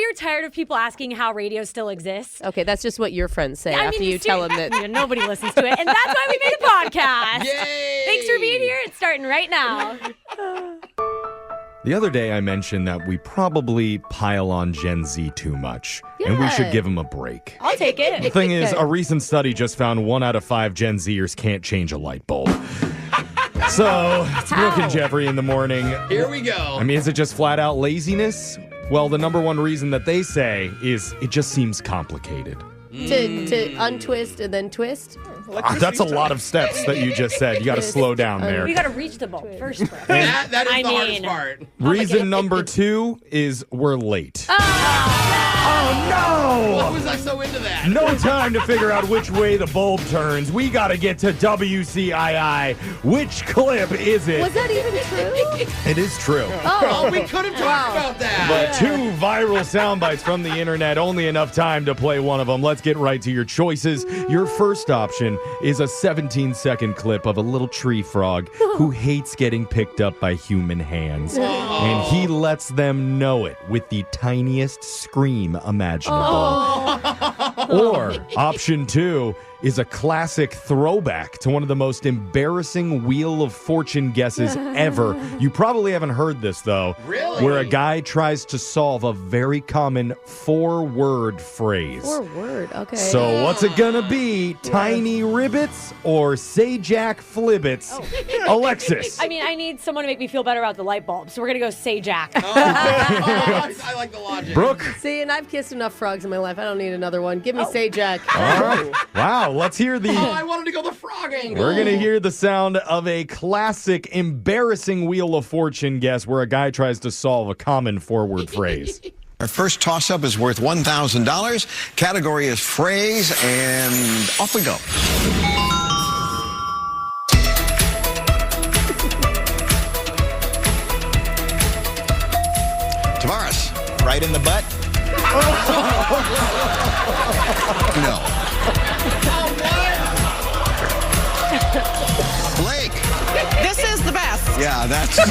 you're tired of people asking how radio still exists. Okay, that's just what your friends say after you tell them that. Nobody listens to it. And that's why we made a podcast. Yay! Thanks for being here. It's starting right now. The other day I mentioned that we probably pile on Gen Z too much, and we should give them a break. I'll take it. The thing is, a recent study just found 1 out of 5 Gen Zers can't change a light bulb. So, it's Brooke and Jeffrey in the morning. Here we go. I mean, is it just flat out laziness? Well, the number one reason that they say is it just seems complicated. To untwist and then twist? That's a lot of steps that you just said. You got to slow down there. We got to reach the bulb first. That is the hardest part. Reason number 2 is we're late. Oh, no! Why was I so into that? No time to figure out which way the bulb turns. We got to get to WCII. Which clip is it? Was that even true? It is true. Oh, we could have talked about that. But 2 viral sound bites from the internet, only enough time to play one of them. Let's get right to your choices. Your first option is a 17-second clip of a little tree frog who hates getting picked up by human hands. And he lets them know it with the tiniest scream imaginable. Or option 2 is a classic throwback to one of the most embarrassing Wheel of Fortune guesses ever. You probably haven't heard this, though. Really? Where a guy tries to solve a very common 4-word phrase. 4-word, okay. So what's it gonna be? Tiny ribbits or say Jack flibbits? Alexis. I mean, I need someone to make me feel better about the light bulb, so we're going to go say Jack. I like the logic. Brooke. See, and I've kissed enough frogs in my life. I don't need another one. Give me Say Jack. All right. Wow, let's hear the... Oh, I wanted to go the frog angle. We're going to hear the sound of a classic, embarrassing Wheel of Fortune guess where a guy tries to solve a common 4-word phrase. Our first toss-up is worth $1,000. Category is phrase, and off we go. Tavares, right in the butt? No. Blake. This is the best. Yeah, that's not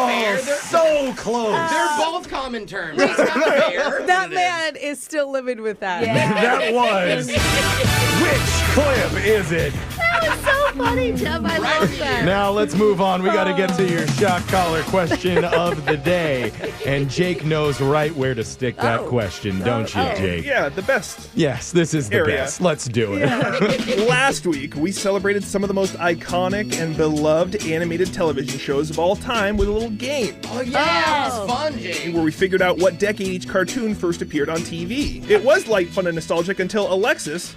fair. They're so close. They're both common terms. It's not fair. That man is still living with that. That was... Which clip is it? That was so funny, Jeff. I love that. Now let's move on. We got to get to your shock collar question of the day. And Jake knows right where to stick that question, don't you, Jake? Yeah, the best. Yes, this is the area. best. Let's do it. Last week, we celebrated some of the most iconic and beloved animated television shows of all time with a little game. Oh, yeah. It's fun, Jake. Where we figured out what decade each cartoon first appeared on TV. It was light, fun, and nostalgic until Alexis,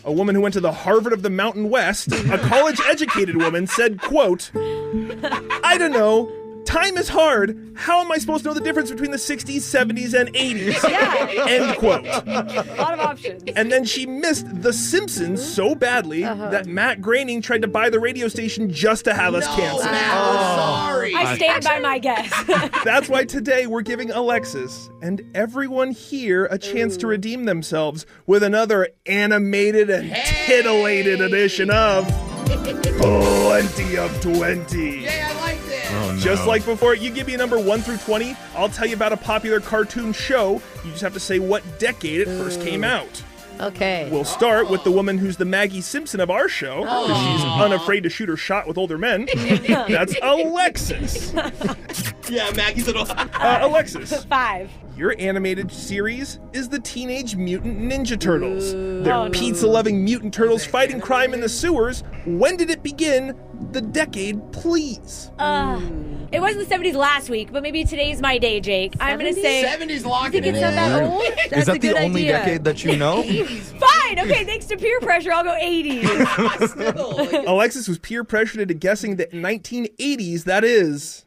a woman who went to the Harvard of the Mountain West, a college-educated woman, said, quote, I don't know. Time is hard. How am I supposed to know the difference between the 60s, 70s, and 80s? Yeah. End quote. A lot of options. And then she missed The Simpsons so badly that Matt Groening tried to buy the radio station just to have us cancel. Matt, we're sorry. I stand by my guess. That's why today we're giving Alexis and everyone here a chance to redeem themselves with another animated and titillated edition of Plenty of 20. Yeah, I liked it. Oh, no. Just like before, you give me a number 1 through 20, I'll tell you about a popular cartoon show. You just have to say what decade it first came out. Okay. We'll start with the woman who's the Maggie Simpson of our show, because she's unafraid to shoot her shot with older men. That's Alexis. Yeah, Maggie's little... Alexis. 5. Your animated series is the Teenage Mutant Ninja Turtles. They're pizza-loving mutant turtles fighting crime in the sewers. When did it begin? The decade, please. It wasn't the 70s last week, but maybe today's my day, Jake. I'm going to say... 70s locking think it it's not in. that old? Is that the only decade that you know? Fine. Okay, thanks to peer pressure, I'll go 80s. Still, like, Alexis was peer pressured into guessing that 1980s, that is...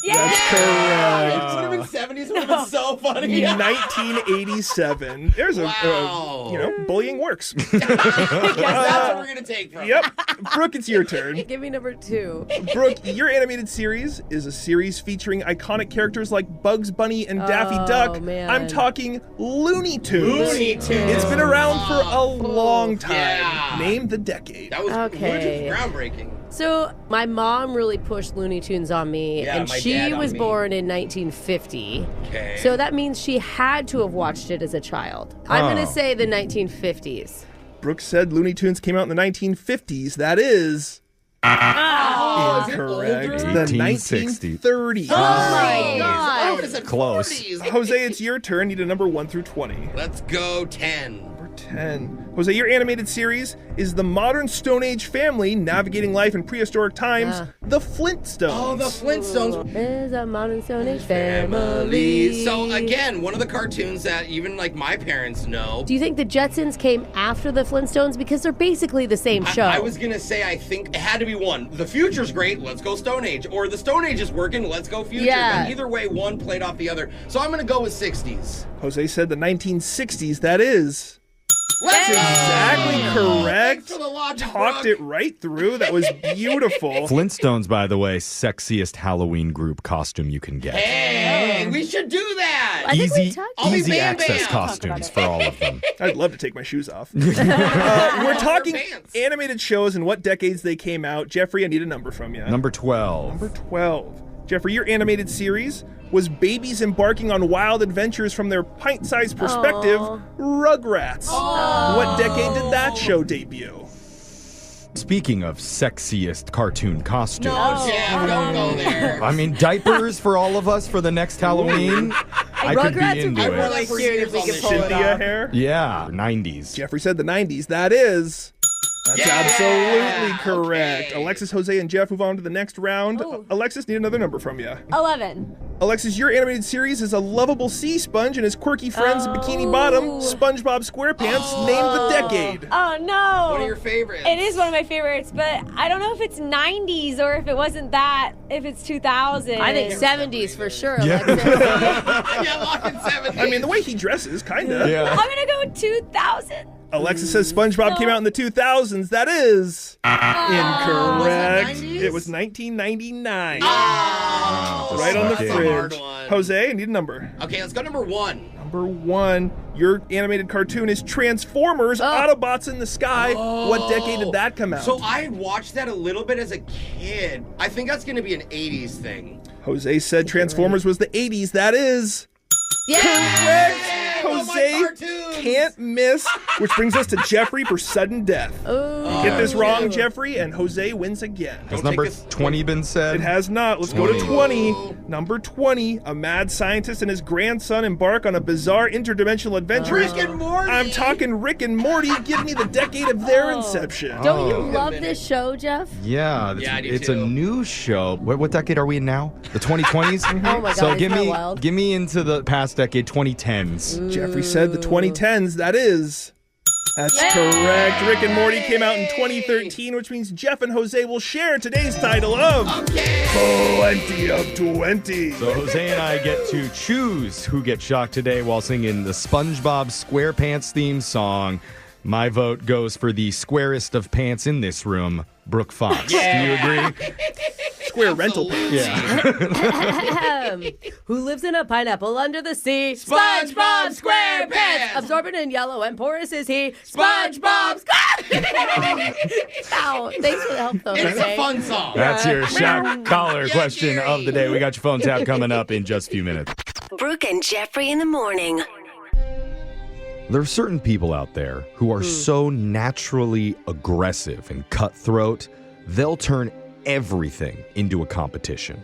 Yeah. That's correct. it would have been 70s. It would have been so funny. 1987. There's Wow. bullying works. That's what we're going to take from it. Yep. Brooke, it's your turn. Give me number 2. Brooke, your animated series is a series featuring iconic characters like Bugs Bunny and Daffy Duck. Man. I'm talking Looney Tunes. Looney Tunes. It's been around for a long time. Yeah. Name the decade. That was Okay. groundbreaking. So my mom really pushed Looney Tunes on me, Yeah, and my she dad on was me. born in 1950. Okay. So that means she had to have watched it as a child. I'm going to say the 1950s. Brooke said Looney Tunes came out in the 1950s. That is incorrect. Is it The 1860. 1930s. Oh my I God. would have said Close. 40s. Jose, it's your turn. Need a number 1 through 20. Let's go 10. Number 10. Jose, your animated series is the modern Stone Age family navigating life in prehistoric times, the Flintstones. Oh, the Flintstones. There's a modern Stone Age family. So again, one of the cartoons that even like my parents know. Do you think the Jetsons came after the Flintstones? Because they're basically the same show. I was gonna say I think it had to be one. The future's great, let's go Stone Age. Or the Stone Age is working, let's go future. Yeah. But either way, one played off the other. So I'm gonna go with 60s. Jose said the 1960s. That is Let's go! exactly correct. Thanks for the logic, Talked Brooke. it right through. That was beautiful. Flintstones, by the way, sexiest Halloween group costume you can get. Hey, we should do that. I think we Easy, talked- I'll be easy Bam access Bam. costumes for all of them. I'd love to take my shoes off. We're talking pants. animated shows and what decades they came out. Jeffrey, I need a number from you. Number 12. Number 12. Jeffrey, your animated series was babies embarking on wild adventures from their pint-sized perspective, Rugrats. What decade did that show debut? Speaking of sexiest cartoon costumes. No, Jeff, don't go there. I mean, diapers for all of us for the next Halloween. I could Rugrats be would into be I it. really really for cute years if we on could this pull it Cynthia off. hair? Yeah, 90s. Jeffrey said the 90s. That is... That's absolutely correct. Okay. Alexis, Jose, and Jeff move on to the next round. Alexis, need another number from you. 11. Alexis, your animated series is a lovable sea sponge and his quirky friends in Bikini Bottom, SpongeBob SquarePants, named the decade. Oh, no. One of your favorites. It is one of my favorites, but I don't know if it's 90s or if it wasn't that, if it's 2000. I think 70s for sure. Yeah. Alexis. Yeah, lock in 70s. I mean, the way he dresses, kinda. Yeah. I'm going to go with 2000. Alexis says SpongeBob came out in the 2000s. That is incorrect. Was it 90s? It was 1999. Oh, Right on the suck it. fridge. Hard one. Jose, I need a number. Okay, let's go number 1. Number 1. Your animated cartoon is Transformers, Autobots in the Sky. What decade did that come out? So I watched that a little bit as a kid. I think that's going to be an 80s thing. Jose said Transformers was the 80s. That is Yeah. Jose can't miss, which brings us to Jeffrey for sudden death. Get this wrong, Jeffrey, and Jose wins again. Has Don't number take this- 20 been said? It has not. Let's go to 20. Number 20. A mad scientist and his grandson embark on a bizarre interdimensional adventure. Rick and Morty. I'm talking Rick and Morty. Give me the decade of their inception. Don't you love this show, Jeff? Yeah, Yeah, I do it's too. a new show. What decade are we in now? The 2020s? Oh my God, So isn't give that me wild? give me into the past decade, 2010s. Jeffrey said the 2010s. That's correct. Rick and Morty came out in 2013, which means Jeff and Jose will share today's title of Plenty of 20. So Jose and I get to choose who gets shocked today while singing the SpongeBob SquarePants theme song. My vote goes for the squarest of pants in this room, Brooke Fox. Do you agree? Square rental pants. Yeah. Who lives in a pineapple under the sea? SpongeBob SquarePants! Absorbent and yellow and porous is he? SpongeBob SquarePants! Ow, thanks for the help, though. It's Jose. a fun song. That's your shock collar question Gary. of the day. We got your phone tap coming up in just a few minutes. Brooke and Jeffrey in the morning. There are certain people out there who are so naturally aggressive and cutthroat, they'll turn everything into a competition.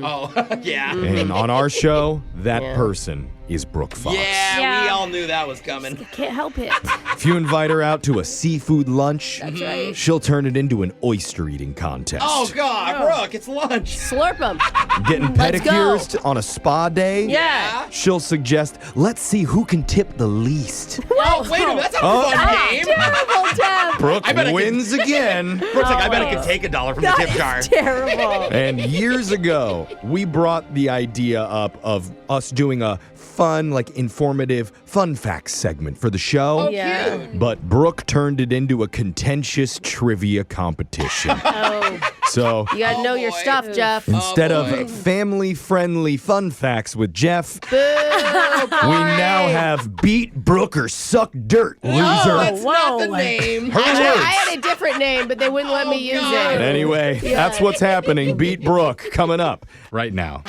Oh, yeah. And on our show, that person is Brooke Fox. Yeah, we all knew that was coming. Can't help it. If you invite her out to a seafood lunch, That's right. she'll turn it into an oyster eating contest. Oh, God, Brooke, it's lunch. Slurp them. Getting Let's go. pedicures on a spa day, Yeah. she'll suggest, let's see who can tip the least. Oh, wait a minute, that's a fun game. Terrible, Jeff. Brooke I bet I could- wins again. Brooke's like, I bet I could take $1 from the tip jar. Terrible. And years ago, we brought the idea up of us doing a fun, like informative fun facts segment for the show. Yeah. But Brooke turned it into a contentious trivia competition. Oh. So You got to know your stuff, Jeff. instead of family-friendly fun facts with Jeff, Boo, we now have Beat Brooke or Suck Dirt, loser. That's not the name. Her Actually, words. I had a different name, but they wouldn't let me use God. it. Anyway, that's what's happening. Beat Brooke coming up right now.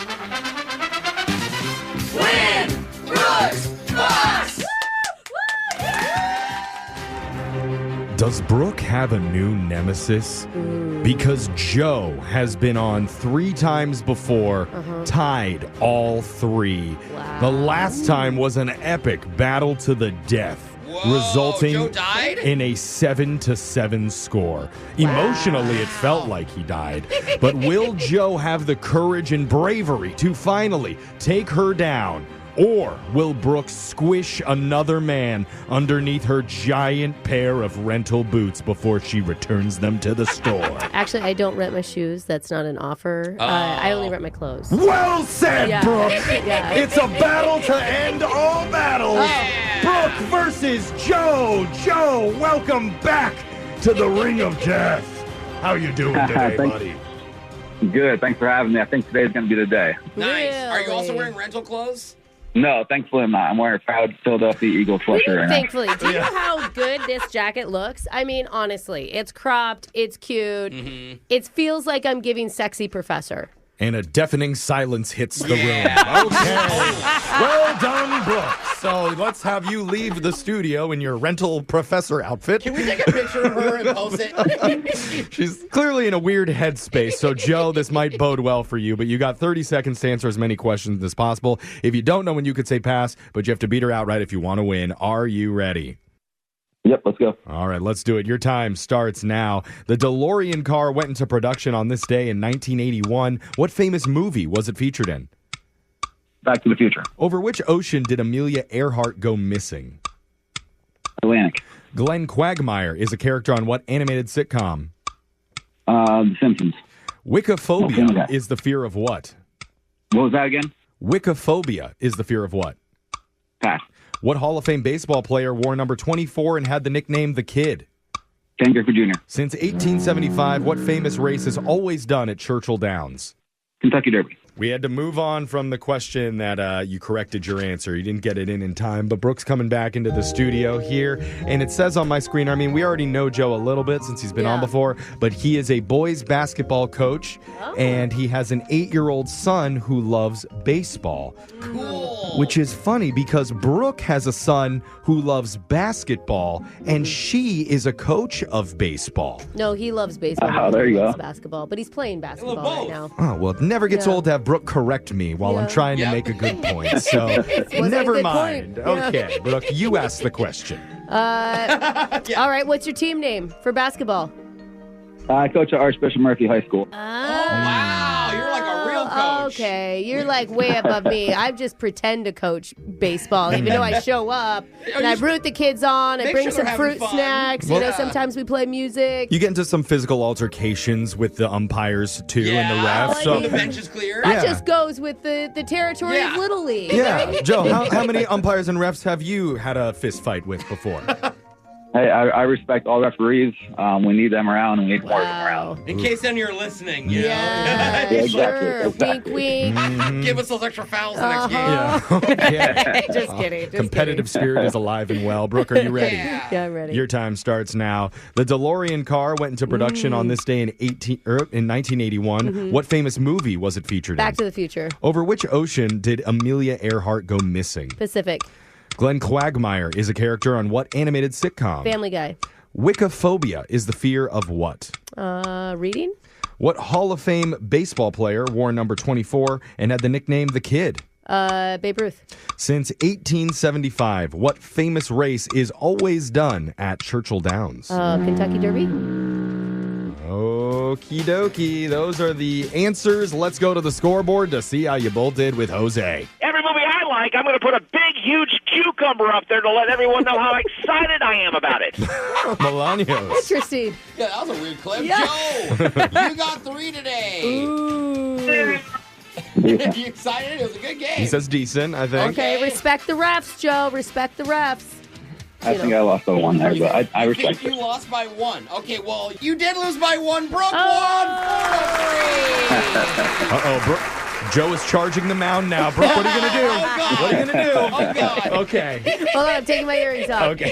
Does Brooke have a new nemesis? Because Joe has been on 3 times before, tied all 3. Wow. The last time was an epic battle to the death, Whoa, resulting Joe died? in a 7-7 score. Emotionally, it felt like he died. But will Joe have the courage and bravery to finally take her down? Or will Brooke squish another man underneath her giant pair of rental boots before she returns them to the store? Actually, I don't rent my shoes. That's not an offer. I only rent my clothes. Well said, Yeah. Brooke! Yeah. It's a battle to end all battles! Brooke versus Joe! Joe, welcome back to the Ring of Death! How you doing today, Thanks. buddy? Good. Thanks for having me. I think today's going to be the day. Nice. Are you also Really? wearing rental clothes? No, thankfully I'm not. I'm wearing a proud Philadelphia Eagles sweatshirt right now. Thankfully. Do you know how good this jacket looks? I mean, honestly, it's cropped, it's cute. It feels like I'm giving sexy professor. And a deafening silence hits the Yeah. room. Okay. Well done, Brooke. So let's have you leave the studio in your rental professor outfit. Can we take a picture of her and post it? She's clearly in a weird headspace. So, Joe, this might bode well for you, but you got 30 seconds to answer as many questions as possible. If you don't know when, you could say pass, but you have to beat her outright if you want to win. Are you ready? Yep, let's go. All right, let's do it. Your time starts now. The DeLorean car went into production on this day in 1981. What famous movie was it featured in? Back to the Future. Over which ocean did Amelia Earhart go missing? Atlantic. Glenn Quagmire is a character on what animated sitcom? The Simpsons. Wiccophobia Okay. is the fear of what? What was that again? Wiccophobia is the fear of what? Pass. What Hall of Fame baseball player wore number 24 and had the nickname The Kid? Ken Griffey Jr. Since 1875, what famous race is always done at Churchill Downs? Kentucky Derby. We had to move on from the question that you corrected your answer. You didn't get it in time, but Brooke's coming back into the studio here, and it says on my screen, I mean, we already know Joe a little bit since he's been on before, but he is a boys basketball coach, and he has an 8-year-old son who loves baseball. Cool. Which is funny because Brooke has a son who loves basketball, and she is a coach of baseball. No, he loves baseball. Oh, there you He loves go. basketball, but he's playing basketball both. right now. Oh, well, it never gets Yeah. old to have Brooke correct me while I'm Yeah. trying to Yeah. make a good point. So, a never good mind. point. Yeah. Okay, Brooke, you ask the question. All right, what's your team name for basketball? I coach at Archbishop Murphy High School. Wow, you're like a real coach. Okay, you're like way above me. I just pretend to coach baseball, even though I show up and I root the kids on. I Make bring sure some they're fruit having fun. snacks. You know, sometimes we play music. You get into some physical altercations with the umpires, too, and the Yeah, refs. I So, when the bench is clear. That Yeah. just goes with the territory Yeah. of Little League. yeah. right? Joe, how many umpires and refs have you had a fist fight with before? Hey, I respect all referees. We need them around, and we need more of them Wow. around. In case any are listening, you Yeah, Yeah, sure. exactly. Wink, wink. Give us those extra fouls the next game. Yeah. Okay. Just kidding. Just Competitive spirit is alive and well. Brooke, are you ready? Yeah. kidding. Yeah, I'm ready. Your time starts now. The DeLorean car went into production on this day in 1981. What famous movie was it featured Back in? to the Future. Over which ocean did Amelia Earhart go missing? Pacific. Glenn Quagmire is a character on what animated sitcom? Family Guy. Wiccophobia is the fear of what? Reading. What Hall of Fame baseball player wore number 24 and had the nickname The Kid? Babe Ruth. Since 1875, what famous race is always done at Churchill Downs? Kentucky Derby. Okie dokie. Those are the answers. Let's go to the scoreboard to see how you both did with Jose. Every movie I like, I'm going to put a big, huge cucumber up there to let everyone know how excited I am about it. Melanios. Interesting. Yeah, that was a weird clip. Yeah. Joe, you got 3 today. Ooh. You excited? It was a good game. He says decent, I think. Okay, respect the refs, Joe. Respect the refs. I think I lost by one there, but I You respect think it. you lost by one. Okay, well, you did lose by one. Brooke won. 4-3. Uh-oh, Brooke. Joe is charging the mound now. Brooke, what are you going to do? Oh, God. What are you going to do? Oh, God. Okay. Hold on, I'm taking my earrings off. Okay.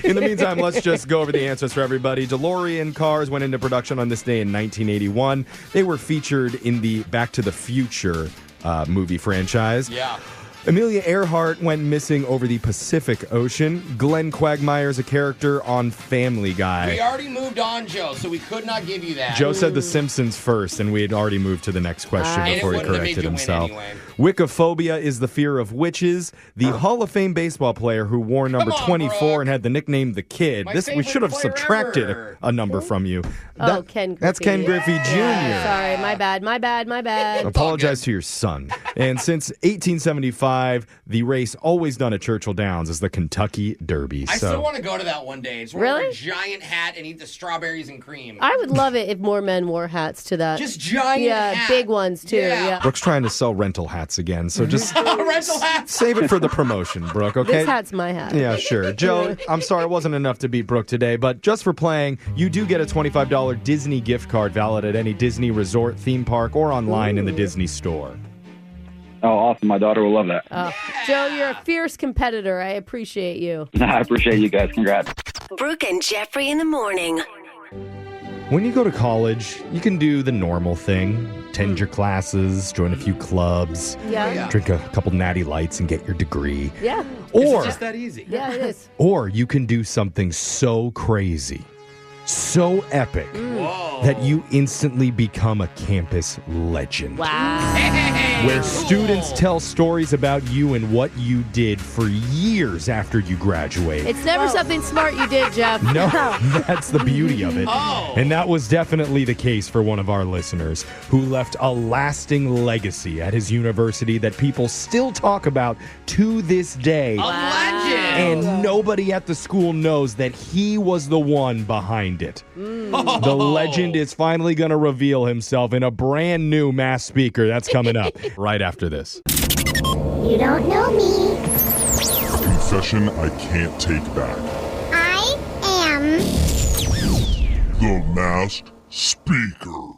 In the meantime, let's just go over the answers for everybody. DeLorean cars went into production on this day in 1981. They were featured in the Back to the Future movie franchise. Yeah. Amelia Earhart went missing over the Pacific Ocean. Glenn Quagmire's a character on Family Guy. We already moved on, Joe, so we could not give you that. Joe said The Simpsons first, and we had already moved to the next question And it before he wouldn't have made corrected you win himself. anyway. Wiccophobia is the fear of witches. The Hall of Fame baseball player who wore number Come on, 24 Brooke. and had the nickname The Kid. My We favorite should have player subtracted ever. a number from you. Ken Griffey. That's Ken Griffey Jr. Sorry, my bad. Apologize to your son. And since 1875, the race always done at Churchill Downs is the Kentucky Derby. I still want to go to that one day. Just wear Really? a giant hat and eat the strawberries and cream. I would love it if more men wore hats to that. Just giant hats. big ones too. Yeah. Yeah. Brooke's trying to sell rental hats again, so just Rental hats. save it for the promotion, Brooke, okay? This hat's my hat. Yeah, sure. Joe, I'm sorry it wasn't enough to beat Brooke today, but just for playing, you do get a $25 Disney gift card valid at any Disney resort, theme park, or online in the Disney store. Oh, awesome. My daughter will love that. Joe, you're a fierce competitor. I appreciate you. I appreciate you guys. Congrats. Brooke and Jeffrey in the morning. When you go to college, you can do the normal thing. Attend your classes, join a few clubs, Yeah. drink a couple natty lights and get your degree. Yeah. Or, It's just that easy. Yeah, it is. or you can do something so crazy, so epic, that you instantly become a campus legend. Wow. Where students tell stories about you and what you did for years after you graduate. It's never something smart you did, Jeff. No, that's the beauty of it. Oh. And that was definitely the case for one of our listeners who left a lasting legacy at his university that people still talk about to this day. A legend. And nobody at the school knows that he was the one behind it. The legend is finally going to reveal himself in a brand new mass speaker that's coming up right after this. You don't know me. Confession I can't take back. I am The Masked Speaker.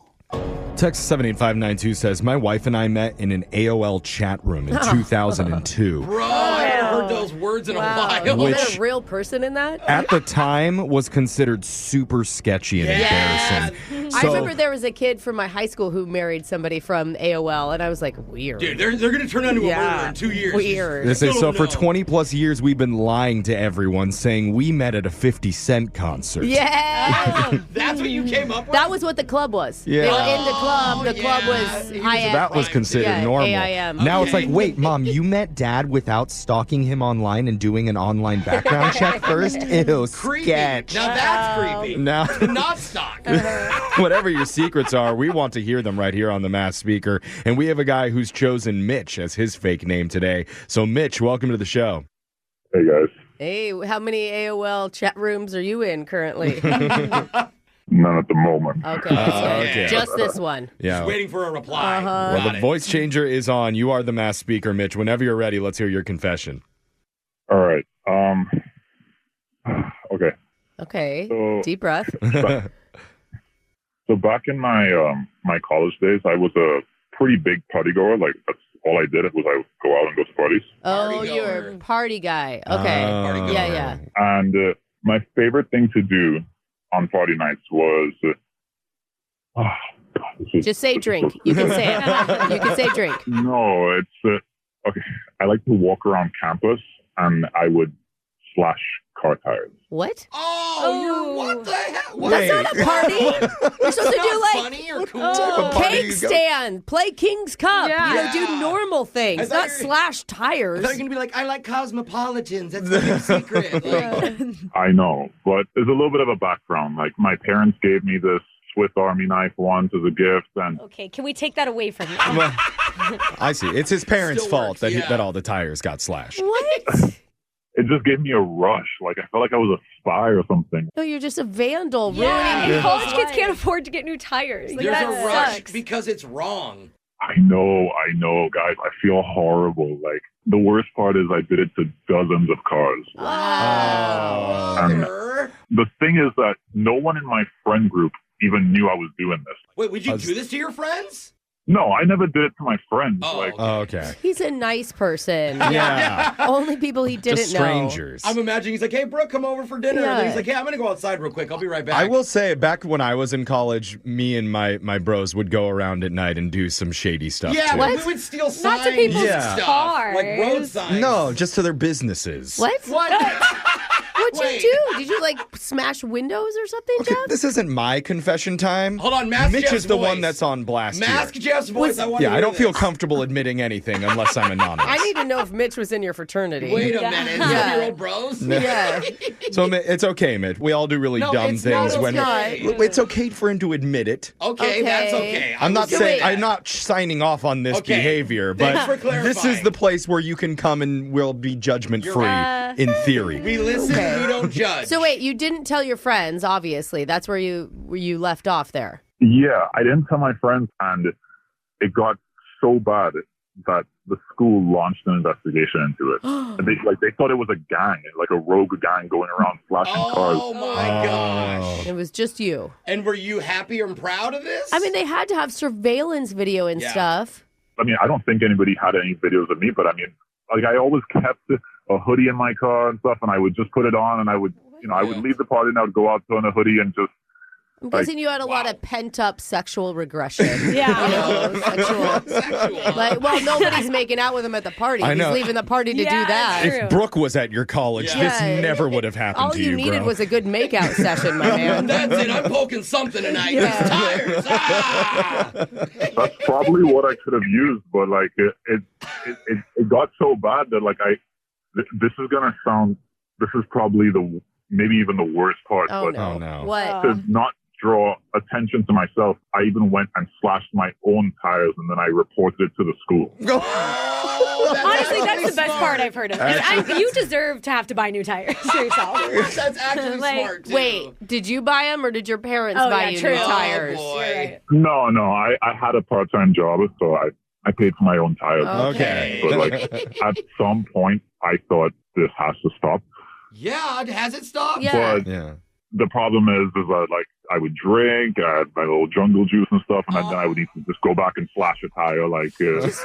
Text 78592 says, my wife and I met in an AOL chat room in 2002. Bro, I haven't heard those words in a while. Was Which- there a real person in that? At the time was considered super sketchy and embarrassing. I remember there was a kid from my high school who married somebody from AOL, and I was like, weird. Dude, they're going to turn into a murderer in 2 years. Weird. They say, Still so for no. 20 plus years, we've been lying to everyone, saying we met at a 50 Cent concert. Yeah. Oh, that's what you came up with? That was what the club was. Yeah. They were in the club. The yeah. club was high-end. That was considered Yeah, normal. AIM. Now it's Okay. like, wait, Mom, you met Dad without stalking him online and doing an online background check first? Ew, Creepy. sketch. Now that's creepy. Now, Not stock. whatever your secrets are, we want to hear them right here on the Mass Speaker. And we have a guy who's chosen Mitch as his fake name today. So, Mitch, welcome to the show. Hey, guys. Hey, how many AOL chat rooms are you in currently? None at the moment. Okay. okay. Just this one. Yeah. Just waiting for a reply. Well, Got the it. voice changer is on. You are the Mass Speaker, Mitch. Whenever you're ready, let's hear your confession. All right. Okay. Okay. So, Deep breath. so back in my my college days, I was a pretty big party goer. Like that's all I did was I would go out and go to parties. Oh, Party you're goer. a party guy. Okay. Oh. Yeah. And my favorite thing to do on party nights was Just say drink. You can say it. You can say drink. No, it's okay. I like to walk around campus and I would slash car tires. What? Oh, you're what the hell? What? That's not a party. You're supposed to do like funny or cool. cake stand, play King's Cup. Yeah. You know, do normal things, I thought not you were- slash tires. I thought you were going to be like, I like cosmopolitans. That's the big secret. Like, I know, but there's a little bit of a background. Like my parents gave me this Swiss Army knife once as a gift, and Okay, can we take that away from you? Well, I see. It's his parents' Still fault works, that, yeah. that all the tires got slashed. What? it just gave me a rush. Like I felt like I was a spy or something. No, you're just a vandal Yeah, ruining and people's college kids lives. can't afford to get new tires. Like, there's that a rush sucks. because it's wrong. I know, guys. I feel horrible. Like, the worst part is I did it to dozens of cars. And the thing is that no one in my friend group even knew I was doing this. Wait, would you do this to your friends? No, I never did it to my friends. Okay. He's a nice person. Yeah. Only people he didn't Just strangers. I'm imagining he's like, hey, Brooke, come over for dinner. Yeah. And then he's like, hey, I'm going to go outside real quick. I'll be right back. I will say, back when I was in college, me and my bros would go around at night and do some shady stuff, Yeah, too. but we would steal signs. Not to people's and stuff. cars. Like road signs. No, just to their businesses. What? What'd Wait. you do? Did you, like, smash windows or something, Okay, Jeff? this isn't my confession time. Hold on, Mask Mitch Jeff's is the voice. one that's on blast Mask here. Jeff's voice. I want Yeah, to I hear don't feel this. comfortable admitting anything unless I'm anonymous. I need to know if Mitch was in your fraternity. Wait a minute. Yeah. Your old bros? Yeah. So it's okay, Mitch. We all do really No, dumb it's not things. okay. It's okay for him to admit it. Okay, that's okay. I'm not was saying gonna- I'm not signing off on this Okay. behavior, Thanks for but clarifying. this is the place where you can come and we'll be judgment free in theory. We listen, we don't judge. So wait, you didn't tell your friends, obviously. That's where you left off there. Yeah, I didn't tell my friends, and it got so bad that the school launched an investigation into it. And they thought it was a gang, like a rogue gang going around flashing cars. Oh my gosh. It was just you. And were you happy and proud of this? I mean, they had to have surveillance video and stuff. I mean, I don't think anybody had any videos of me, but I mean, like, I always kept a hoodie in my car and stuff, and I would just put it on, and I would, I would leave the party and I would go out on a hoodie and just. I'm guessing you had a lot of pent-up sexual regression. Yeah. Sexual. Like, well, nobody's making out with him at the party. I know. He's leaving the party to do that. If Brooke was at your college, this never would have happened All to you you, needed bro. was a good makeout session, my man. That's it. I'm poking something tonight. Yeah. These tires. Ah! That's probably what I could have used, but like it got so bad that like this is gonna sound. This is probably maybe even the worst part. Oh, but no. no. What? To not draw attention to myself, I even went and slashed my own tires, and then I reported it to the school. Honestly, that's the best part I've heard of. You deserve to have to buy new tires for yourself. That's actually smart, too. Wait, did you buy them or did your parents Oh, buy yeah, you true. new tires? Oh, boy. No, I had a part-time job, so I paid for my own tires. Okay. But like at some point, I thought this has to stop. Yeah, has it stopped? Yeah. But the problem is that like I would drink, I had my little jungle juice and stuff, and then I would need to just go back and slash a tire. Like, It's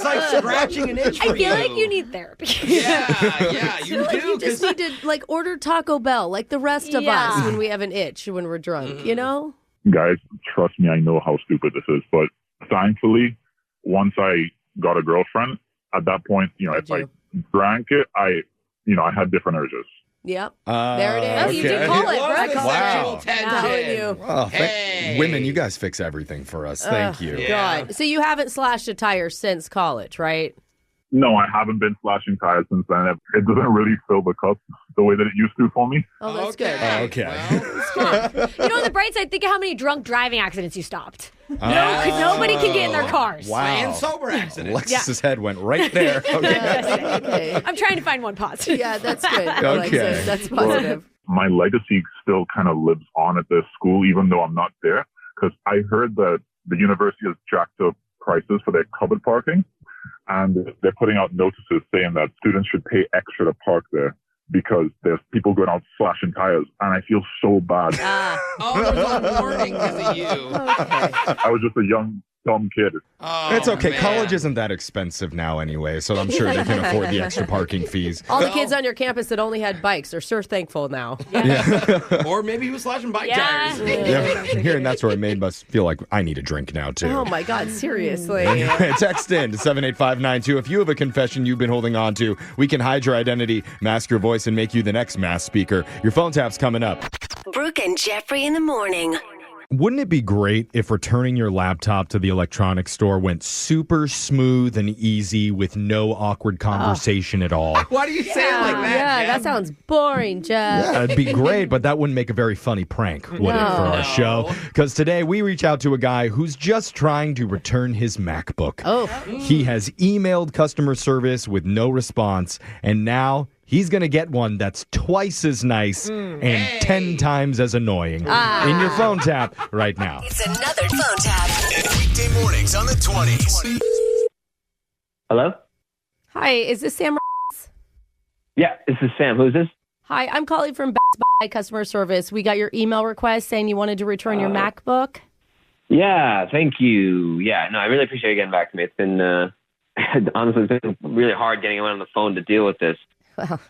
like scratching an itch for I feel like you need therapy. Yeah, you Like do. you just need to like order Taco Bell like the rest of Yeah. us when we have an itch when we're drunk, you know? guys, trust me, I know how stupid this is, but thankfully, once I got a girlfriend, at that point, if I drank it, I had different urges. Yep. There it is. Oh, you did call it, What bro. a Wow. sexual Telling tension. you. Oh, Hey. women, you guys fix everything for us. Thank you. God. So you haven't slashed a tire since college, right? No, I haven't been slashing tires since then. It doesn't really fill the cup the way that it used to for me. Oh, that's Okay. good. Okay. You know, on the bright side, think of how many drunk driving accidents you stopped. Nobody can get in their cars. Wow. And sober accident. Alexis's head went right there. Okay. Okay. I'm trying to find one positive. Yeah, that's good. Okay. Alexis. That's positive. My legacy still kind of lives on at this school, even though I'm not there, because I heard that the university has jacked up prices for their covered parking, and they're putting out notices saying that students should pay extra to park there because there's people going out slashing tires, and I feel so bad. Oh, there's a warning because of you. I was just a young, dumb kid. Oh, It's okay. man. College isn't that expensive now anyway, so I'm sure they can afford the extra parking fees. All the kids on your campus that only had bikes are sure thankful now. Or maybe he was slashing bike Yeah. tires. Yeah, hearing that story made us feel like I need a drink now, too. Oh my God, seriously. Text in to 78592. If you have a confession you've been holding on to, we can hide your identity, mask your voice, and make you the next mass speaker. Your phone tap's coming up. Brooke and Jeffrey in the morning. Wouldn't it be great if returning your laptop to the electronics store went super smooth and easy with no awkward conversation at all? Why do you say it like that? Yeah, Jeff? that sounds boring, Jeff. Yeah, it'd be great, but that wouldn't make a very funny prank, would it, for our No. show? Because today we reach out to a guy who's just trying to return his MacBook. Oh. He has emailed customer service with no response, and now he's going to get one that's twice as nice and 10 times as annoying in your phone tap right now. It's another phone tap. Weekday mornings on the 20s. Hello? Hi, is this Sam? Yeah, this is Sam. Who's this? Hi, I'm calling from Best Buy customer service. We got your email request saying you wanted to return your MacBook. Yeah, thank you. Yeah, no, I really appreciate you getting back to me. It's been, honestly, it's been really hard getting anyone on the phone to deal with this. Well,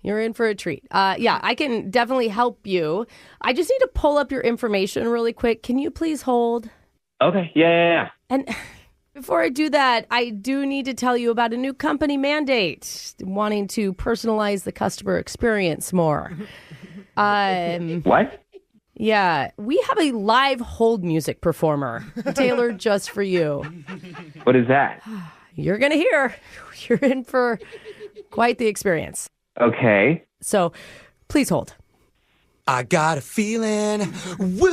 you're in for a treat. Yeah, I can definitely help you. I just need to pull up your information really quick. Can you please hold? Okay, yeah. And before I do that, I do need to tell you about a new company mandate, wanting to personalize the customer experience more. What? Yeah, we have a live hold music performer tailored just for you. What is that? You're going to hear. You're in for quite the experience. Okay. So, please hold. I got a feeling, woo,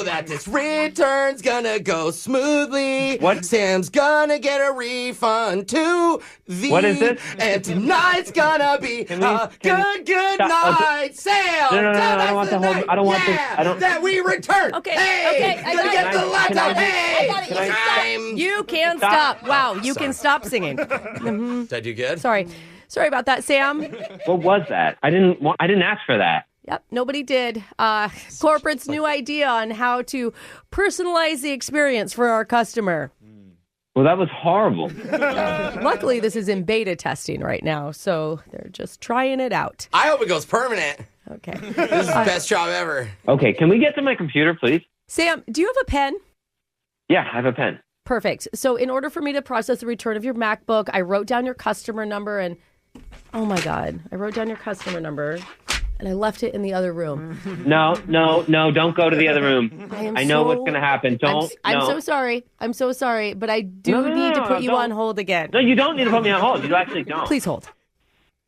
that this return's gonna go smoothly. What? Sam's gonna get a refund to the. What is this? And tonight's gonna be a good night, Sam. No, I don't want the whole. I don't want this. I don't. That we return. Okay, Hey, I gonna got get it. the laptop. Hey, I got it. time. You can stop. Wow, you can stop singing. Did I do good? Sorry about that, Sam. What was that? I didn't ask for that. Yep, nobody did. Corporate's new idea on how to personalize the experience for our customer. Well, that was horrible. Luckily, this is in beta testing right now, so they're just trying it out. I hope it goes permanent. Okay. This is the best job ever. Okay, can we get to my computer, please? Sam, do you have a pen? Yeah, I have a pen. Perfect. So in order for me to process the return of your MacBook, I wrote down your customer number and, oh my God, I wrote down your customer number and I left it in the other room. No, don't go to the other room. I know what's going to happen. I'm so sorry. I'm so sorry, but I do need to put you on hold again. No, you don't need to put me on hold. You actually don't. Please hold.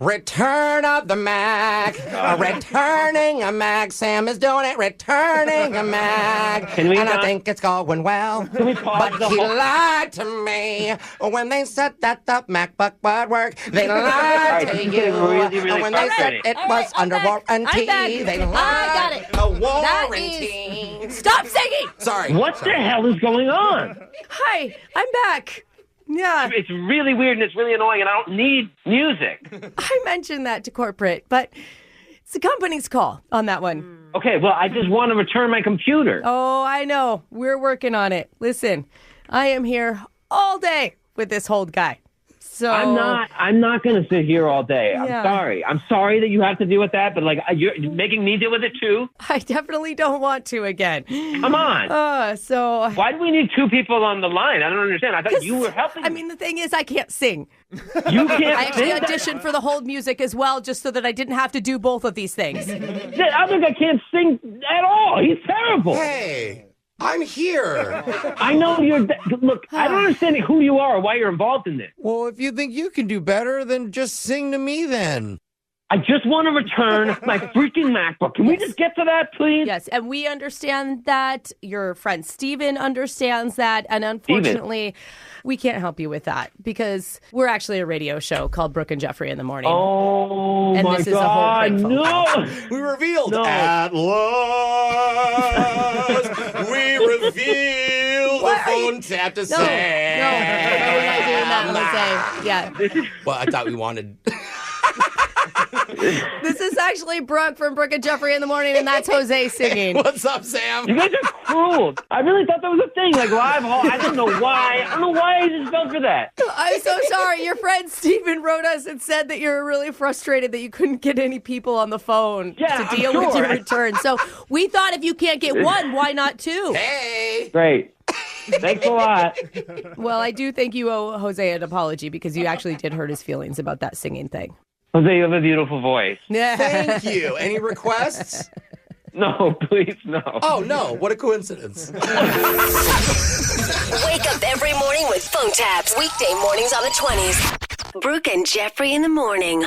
Return of the Mac. Returning a Mac. Sam is doing it. Returning a Mac. Can we and not? I think it's going well. Can we pause but the he whole... lied to me when they said that the MacBook would work. They lied to you. Really when they said it was under warranty, they lied. I got it. A warranty. Stop singing. Sorry. What the hell is going on? Hi, I'm back. Yeah. It's really weird and it's really annoying and I don't need music. I mentioned that to corporate, but it's the company's call on that one. Okay, well, I just want to return my computer. Oh, I know. We're working on it. Listen, I am here all day with this hold guy. So I'm not going to sit here all day. I'm sorry. I'm sorry that you have to deal with that, but like you're making me deal with it too. I definitely don't want to again. Come on. So why do we need two people on the line? I don't understand. I thought you were helping. I mean, the thing is, I can't sing. You can't I actually sing? auditioned for the hold music as well, just so that I didn't have to do both of these things. That other guy can't sing at all. He's terrible. Hey. I'm here. I know you're... Look, I don't understand who you are or why you're involved in this. Well, if you think you can do better, then just sing to me then. I just want to return my freaking MacBook. Can we just get to that, please? Yes, and we understand that. Your friend Steven understands that. And unfortunately, we can't help you with that because we're actually a radio show called Brooke and Jeffrey in the Morning. Oh, and my this God, is a whole no! We revealed At last, we reveal the phone tap to say. No, we're not doing that, Jose. Yeah. Well, I thought we wanted... This is actually Brooke from Brooke and Jeffrey in the Morning, and that's Jose singing. What's up, Sam? You guys are cruel. I really thought that was a thing, like live hall. I don't know why. I don't know why I just fell for that. I'm so sorry. Your friend Steven wrote us and said that you're really frustrated that you couldn't get any people on the phone to deal with your return. So we thought if you can't get one, why not two? Hey! Great. Thanks a lot. Well, I do think you owe Jose an apology because you actually did hurt his feelings about that singing thing. Jose, you have a beautiful voice. Thank you. Any requests? No, please, no. Oh, no. What a coincidence. Wake up every morning with phone taps. Weekday mornings on the 20s. Brooke and Jeffrey in the Morning.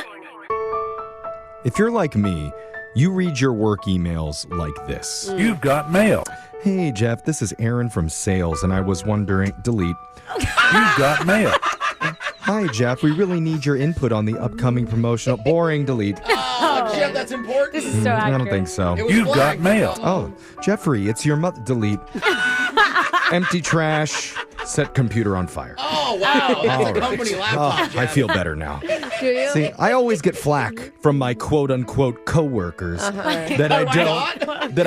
If you're like me, you read your work emails like this. You've got mail. Hey, Jeff, this is Aaron from sales, and I was wondering... Delete. You've got mail. Hi, Jeff. We really need your input on the upcoming promotional. Boring, delete. Oh, Jeff, that's important. This is so accurate. I don't think so. You've got mail. Oh, Jeffrey, it's your mother. Delete. Empty trash. Set computer on fire. Oh, wow. That's a company laptop, Jeff. I feel better now. Do you? See, I always get flack from my quote-unquote coworkers that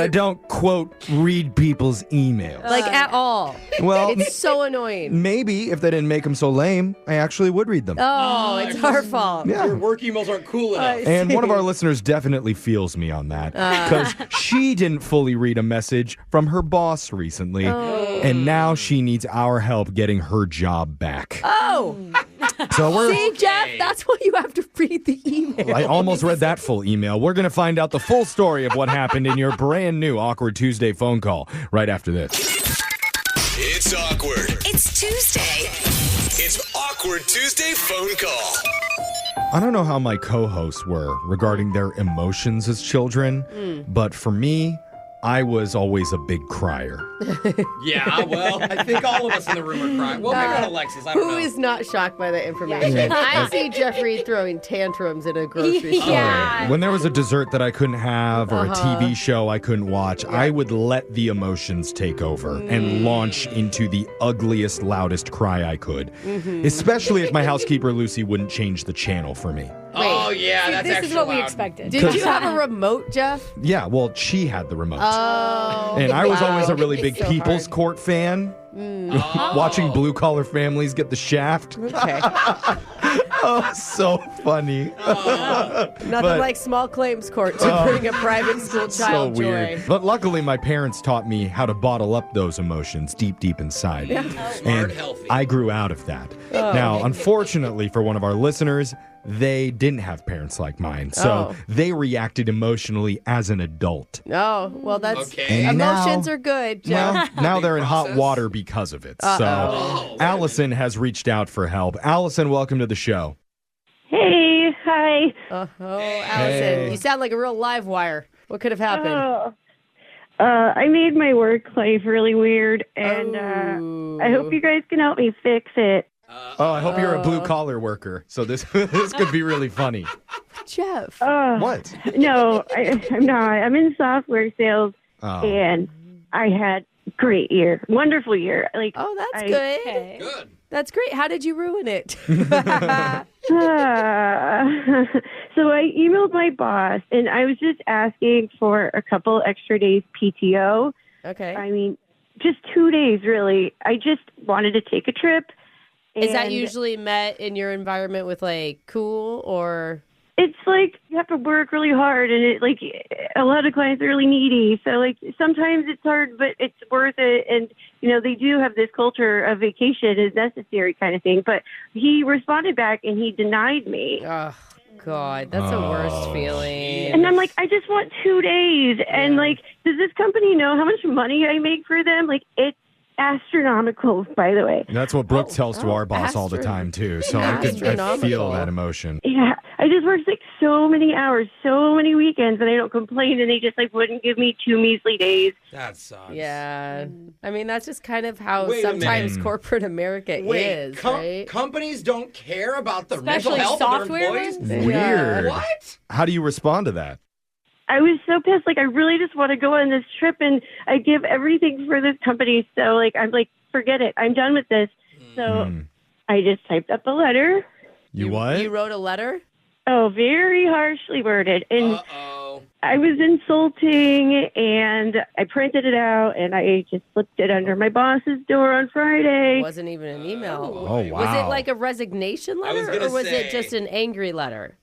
I don't quote read people's emails. Like at all. Well, It's so annoying. maybe if they didn't make them so lame, I actually would read them. Oh, it's our fault. Yeah. Your work emails aren't cool enough. And one of our listeners definitely feels me on that because she didn't fully read a message from her boss recently, and now she needs our help getting her job back. Oh. So we're. See, Jeff, that's why you have to read the email. I almost read that full email. We're going to find out the full story of what happened in your brand new Awkward Tuesday phone call right after this. It's awkward. It's Tuesday. It's Awkward Tuesday phone call. I don't know how my co-hosts were regarding their emotions as children, but for me, I was always a big crier. Yeah, well, I think all of us in the room are crying. Well, maybe not Alexis. I don't know. Who is not shocked by that information? I see Jeffrey throwing tantrums in a grocery store. Yeah. When there was a dessert that I couldn't have or a TV show I couldn't watch, I would let the emotions take over and launch into the ugliest, loudest cry I could. Especially if my housekeeper, Lucy, wouldn't change the channel for me. Oh, yeah, that's This extra is what we loud. expected. Did you have a remote, Jeff? Yeah, well, she had the remote. Oh. And I was always a really big It's so People's hard. Court fan. Watching blue collar families get the shaft. Okay. Oh, so funny. Nothing But- like small claims court to bring a private school So child weird. joy. But luckily, my parents taught me how to bottle up those emotions deep, deep inside. And healthy. I grew out of that. Now, unfortunately for one of our listeners, they didn't have parents like mine. So they reacted emotionally as an adult. Oh, well, that's Okay. And emotions now- are good, Jeff. Well, now they're in hot process? water because of it. Uh-oh. So Allison has reached out for help. Allison, welcome to the show. Hey, hi. Oh, Allison, Hey. you sound like a real live wire. What could have happened? I made my work life really weird, and I hope you guys can help me fix it. Oh, I hope you're a blue collar worker. So this this could be really funny. Jeff. What? No, I'm not. I'm in software sales, Oh. and I had a great year, wonderful year. Like, Oh, that's I- good. Good. That's great. How did you ruin it? So I emailed my boss, and I was just asking for a couple extra days PTO. Okay. I mean, just 2 days, really. I just wanted to take a trip. Is that and usually met in your environment with like cool or? It's like you have to work really hard, and it like a lot of clients are really needy. So like sometimes it's hard, but it's worth it. And you know they do have this culture of vacation is necessary kind of thing. But he responded back and he denied me. Oh God, that's the worst feeling. And I'm like, I just want 2 days. And like, does this company know how much money I make for them? Like, it's astronomical, by the way. That's what Brooke tells to our boss all the time, too. So I feel that emotion. Yeah, I just worked like so many hours, so many weekends, and I don't complain, and they just like wouldn't give me 2 measly days. That sucks. Yeah. I mean, that's just kind of how Wait a sometimes minute. corporate America is, right? Companies don't care about the Especially mental health software of their employees? Weird. What? How do you respond to that? I was so pissed. Like, I really just want to go on this trip, and I give everything for this company. So, like, I'm like, forget it. I'm done with this. So I just typed up a letter. You what? You wrote a letter? Oh, very harshly worded. And I was insulting, and I printed it out, and I just slipped it under my boss's door on Friday. It wasn't even an email. Oh, wow. Was it like a resignation letter, gonna or was say. it just an angry letter?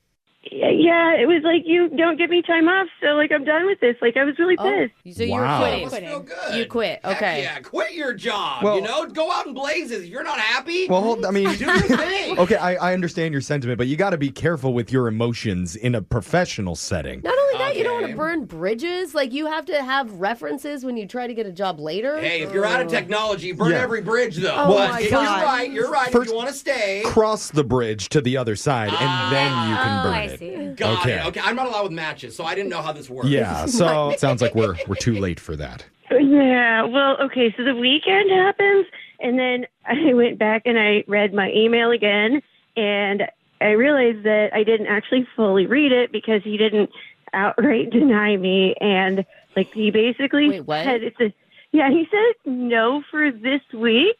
Yeah, it was like, you don't give me time off, so, like, I'm done with this. Like, I was really pissed. So you were quitting. You quit. Okay. Yeah, quit your job. Well- you know, go out in blazes. If you're not happy, Well, I mean, do your thing. okay, I understand your sentiment, but you got to be careful with your emotions in a professional setting. Not only that, you don't want to burn bridges. Like, you have to have references when you try to get a job later. Hey, if you're out of technology, burn Yeah. every bridge, though. Oh, But my if God. You're right. First- if you want to stay. Cross the bridge to the other side, and then you can burn it. Got Okay. it. Okay, I'm not allowed with matches, so I didn't know how this works. Yeah, so it sounds like we're too late for that. Yeah, well, okay, so the weekend happens, and then I went back and I read my email again, and I realized that I didn't actually fully read it because he didn't outright deny me, and like he basically said he said it's no for this week,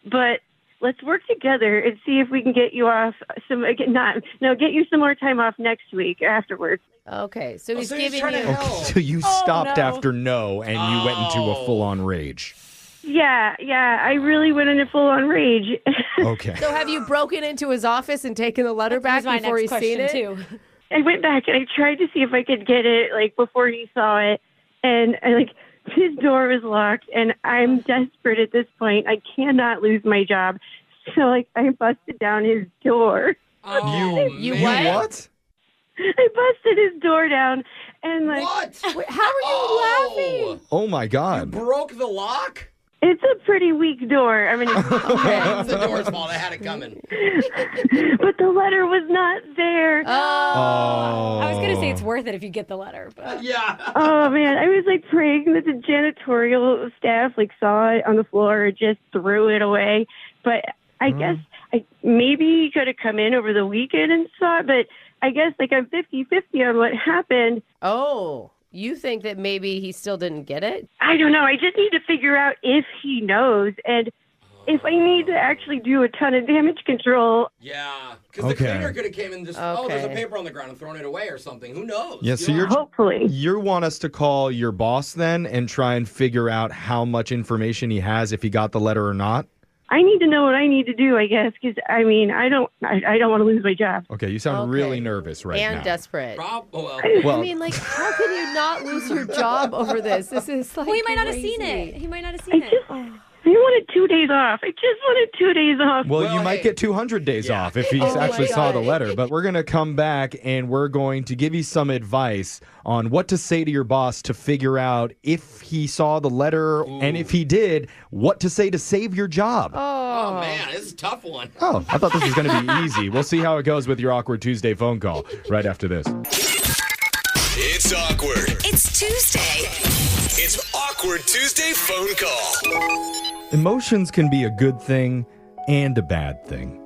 but let's work together and see if we can get you off get you some more time off next week afterwards. Okay, so he's giving you. Okay, so you stopped after no, and you went into a full-on rage. Yeah, I really went into full-on rage. Okay. So have you broken into his office and taken the letter back before he's seen it? Too. I went back and I tried to see if I could get it like before he saw it, and his door was locked, and I'm desperate at this point. I cannot lose my job, so I busted down his door. You what? I busted his door down, and what? How are you laughing? Oh my God! You broke the lock? It's a pretty weak door. I mean, it's the door's fault. I had it coming. But the letter was not there. I was going to say it's worth it if you get the letter. But. Yeah. Oh, man. I was praying that the janitorial staff saw it on the floor and just threw it away. But I guess maybe he could have come in over the weekend and saw it. But I guess I'm 50-50 on what happened. Oh. You think that maybe he still didn't get it? I don't know. I just need to figure out if he knows and if I need to actually do a ton of damage control. Yeah, because the cleaner could have came and just, there's a paper on the ground and thrown it away or something. Who knows? Yeah, so hopefully. You want us to call your boss then and try and figure out how much information he has, if he got the letter or not? I need to know what I need to do, I guess, because, I don't want to lose my job. Okay, you sound really nervous right now. And desperate. Well, I mean, how can you not lose your job over this? This is Well, he might not have seen it. He might not have seen it. I wanted 2 days off. I just wanted 2 days off. Well, you might get 200 days off if he actually saw the letter. But we're going to come back and we're going to give you some advice on what to say to your boss to figure out if he saw the letter and if he did, what to say to save your job. Oh, man, this is a tough one. Oh, I thought this was going to be easy. We'll see how it goes with your Awkward Tuesday phone call right after this. It's awkward. It's Tuesday. It's Awkward Tuesday phone call. Emotions can be a good thing and a bad thing.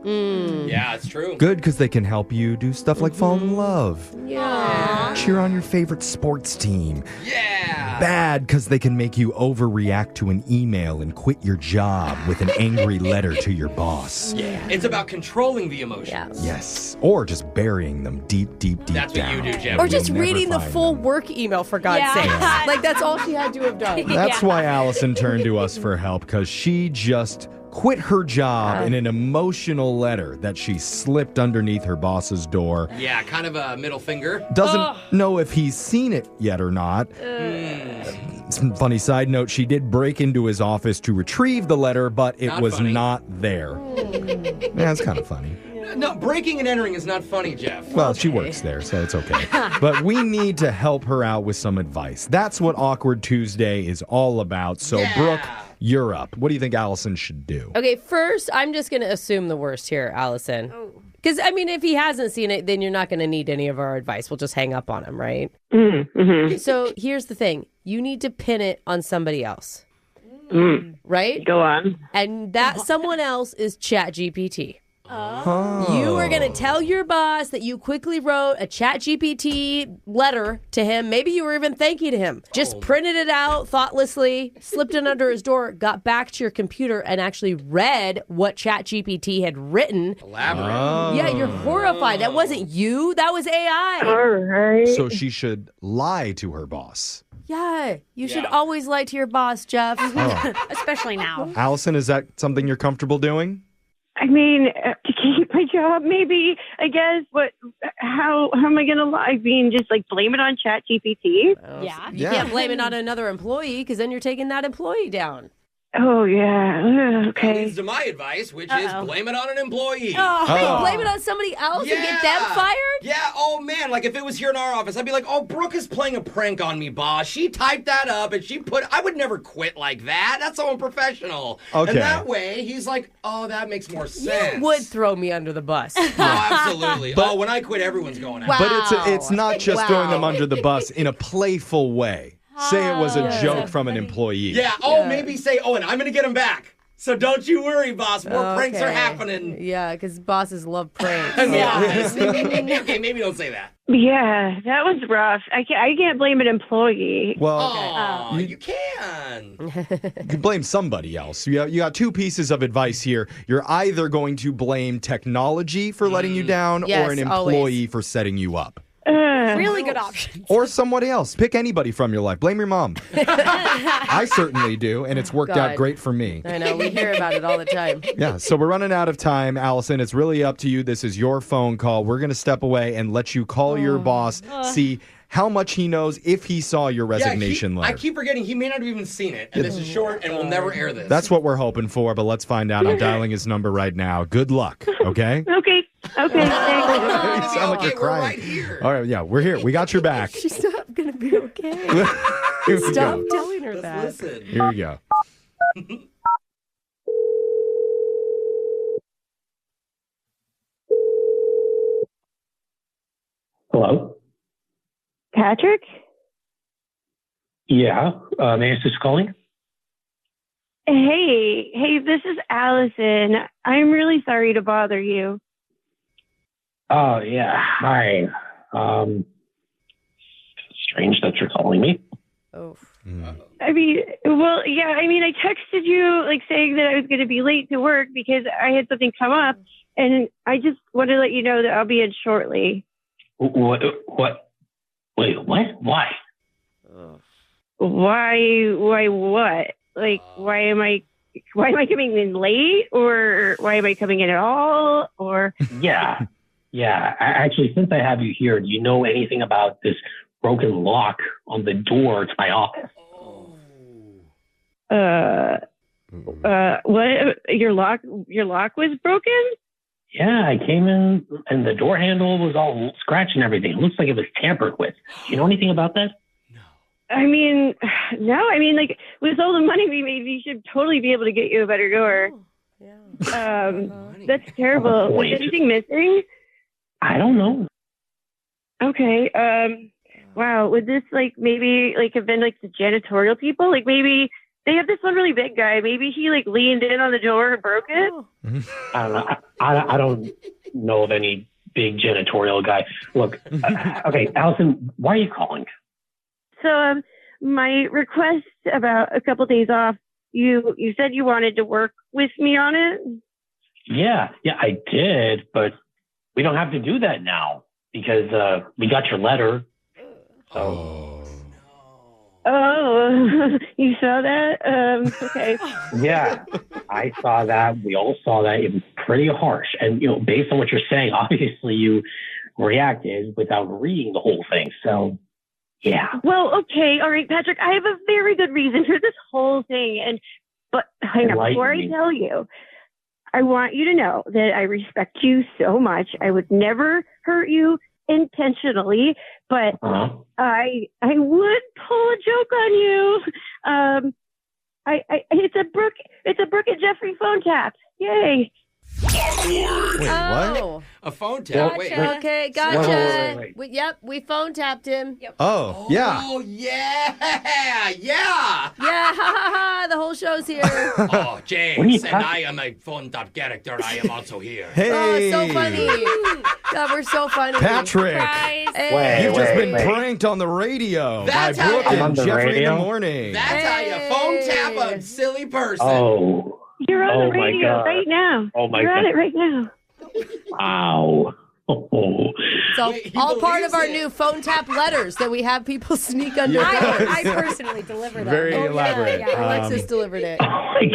Yeah, it's true. Good because they can help you do stuff like fall in love. Yeah. Cheer on your favorite sports team. Yeah. Bad because they can make you overreact to an email and quit your job with an angry letter to your boss. Yeah. It's about controlling the emotions. Yes. Or just burying them deep down. That's what you do, Jeff. Or just reading the full work email, for God's sake. That's all she had to have done. That's why Allison turned to us for help, because she just quit her job in an emotional letter that she slipped underneath her boss's door. Yeah, kind of a middle finger. Doesn't know if he's seen it yet or not. Funny side note, she did break into his office to retrieve the letter, but it was not there. Yeah, it's kind of funny. No, breaking and entering is not funny, Jeff. Well, she works there, so it's okay. But we need to help her out with some advice. That's what Awkward Tuesday is all about. So, Brooke, you're up. What do you think Allison should do? Okay, first, I'm just going to assume the worst here, Allison. Because, if he hasn't seen it, then you're not going to need any of our advice. We'll just hang up on him, right? Mm-hmm. So, here's the thing. You need to pin it on somebody else. Right? Go on. And that someone else is ChatGPT. Oh. You are going to tell your boss that you quickly wrote a ChatGPT letter to him. Maybe you were even thanking him. Just printed it out thoughtlessly, slipped it under his door, got back to your computer, and actually read what ChatGPT had written. Elaborate. Yeah, you're horrified. That wasn't you. That was AI. All right. So she should lie to her boss. Yeah, you should always lie to your boss, Jeff. Especially now. Allison, is that something you're comfortable doing? To keep my job, maybe, I guess, but how am I going to lie? Just blame it on ChatGPT? You can't blame it on another employee because then you're taking that employee down. Oh, yeah. Okay. That leads to my advice, which is blame it on an employee. Blame it on somebody else and get them fired? Yeah, oh man, if it was here in our office, I'd be like, oh, Brooke is playing a prank on me, boss. She typed that up and I would never quit like that. That's so unprofessional. Okay. And that way, he's like, oh, that makes more sense. You would throw me under the bus. Oh, absolutely. When I quit, everyone's going out. But it's not just throwing them under the bus in a playful way. Say it was a joke from an employee. Yeah, maybe say, and I'm going to get him back. So don't you worry, boss. More pranks are Okay. happening. Yeah, because bosses love pranks. Yeah. Okay, maybe don't say that. Yeah, that was rough. I can't blame an employee. Well, you can. You can blame somebody else. You got two pieces of advice here. You're either going to blame technology for letting you down Yes, or an employee always. for setting you up. Really good option. Or somebody else. Pick anybody from your life. Blame your mom. I certainly do, and it's worked out God. great for me. I know, we hear about it all the time. Yeah, so we're running out of time, Allison. It's really up to you. This is your phone call. We're going to step away and let you call your boss, see how much he knows if he saw your resignation I letter. keep forgetting he may not have even seen it. And this is short, and we'll never air this. That's what we're hoping for, but let's find out. I'm dialing his number right now. Good luck, okay? Okay. Okay. Thanks. You sound like you're crying. We're right here. All right, yeah, we're here. We got your back. She's not going to be okay. Here we Stop go. telling her that. Listen. Here we go. Hello? Patrick? Yeah. May I ask who's calling? Hey, this is Allison. I'm really sorry to bother you. Oh, yeah. Hi. Strange that you're calling me. Oh. I mean, I texted you like saying that I was going to be late to work because I had something come up, and I just want to let you know that I'll be in shortly. What? Wait, what? Why? Why what? Like, why am I coming in late, or why am I coming in at all, or? Yeah. Actually, since I have you here, do you know anything about this broken lock on the door to my office? What? Your lock was broken? Yeah, I came in and the door handle was all scratched and everything. It looks like it was tampered with. Do you know anything about that? I mean, no. I mean, like, with all the money we made, we should totally be able to get you a better door. That's terrible. Was anything missing? I don't know. Okay. Wow. Would this maybe have been the janitorial people? Like, maybe they have this one really big guy. Maybe he leaned in on the door and broke it. I don't know. I don't know of any big janitorial guy. Look, okay, Allison, why are you calling? So, my request about a couple days off, you said you wanted to work with me on it? Yeah, I did, but we don't have to do that now because we got your letter. So. Oh, you saw that? Okay. Yeah, I saw that. We all saw that. It was pretty harsh. And, based on what you're saying, obviously you reacted without reading the whole thing. So, yeah. Well, okay. All right, Patrick, I have a very good reason for this whole thing. But hang on, before I tell you, I want you to know that I respect you so much. I would never hurt you intentionally, but I would pull a joke on you. It's a Brooke and Jeffrey phone tap. Yay. Awkward. Wait, what? A phone tap. Gotcha. Wait. Okay, gotcha. Wait. Yep, we phone tapped him. Yep. Oh, yeah. Oh, yeah. Yeah, ha ha ha. The whole show's here. Oh, James, and I am a phone tap character. I am also here. Hey. Oh, so funny. God, we're so funny. Patrick. Hey. You've just been pranked on the radio That's by how Brooke I'm and on the Jeffrey in radio? the morning. That's how you phone tap a silly person. Oh. You're on the my radio God. right now. Oh, my You're on God. it right now. Wow. Oh. So Wait, he all part of believes our it. new phone tap letters that we have people sneak under doors. I personally deliver them. Very elaborate. Yeah. Alexis delivered it. Oh, my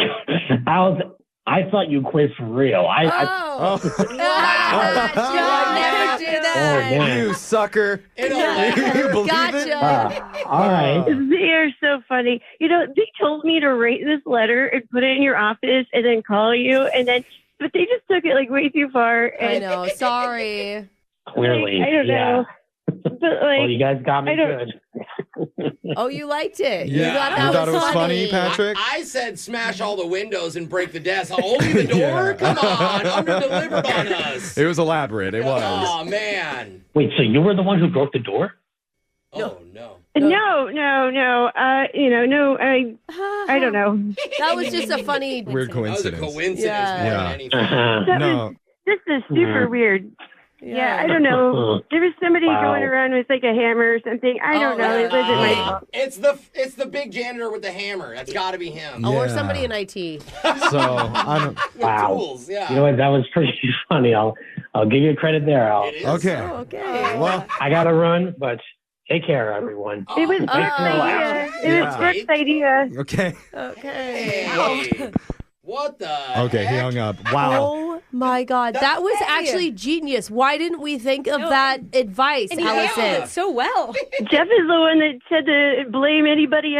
God. I thought you quizzed for real. Oh. Never do Oh, that. man. You sucker. You believe it? Gotcha. All right. They are so funny. They told me to write this letter and put it in your office and then call you, but they just took it way too far. I And know. Sorry. Clearly. I don't know. But Well, you guys got me I don't- good. Oh, you liked it. Yeah. You thought You that thought it was funny. funny, Patrick? I said smash all the windows and break the desk. Only the door? Come on. Under-delivered on us. It was elaborate. It was. Oh, man. Wait, so you were the one who broke the door? Oh, no. No. I don't know. That was just a funny weird coincidence. That was a coincidence Yeah. more than anything. No. This is super weird. Yeah, I don't know. There was somebody going around with like a hammer or something. I don't know. It wasn't my fault. It's the big janitor with the hammer. That's got to be him. Or somebody in IT. So I don't. Wow. Tools, yeah. You know what? That was pretty funny. I'll give you credit there. Okay. Okay. Well, I got to run, but take care, everyone. It was Brooke's idea. It was Brooke's idea. Okay. Okay. Hey, what the Okay, he heck? hung up. Wow. Oh my God. That was actually genius. Why didn't we think of that advice, And he handled Allison? it so well. Jeff is the one that said to blame anybody,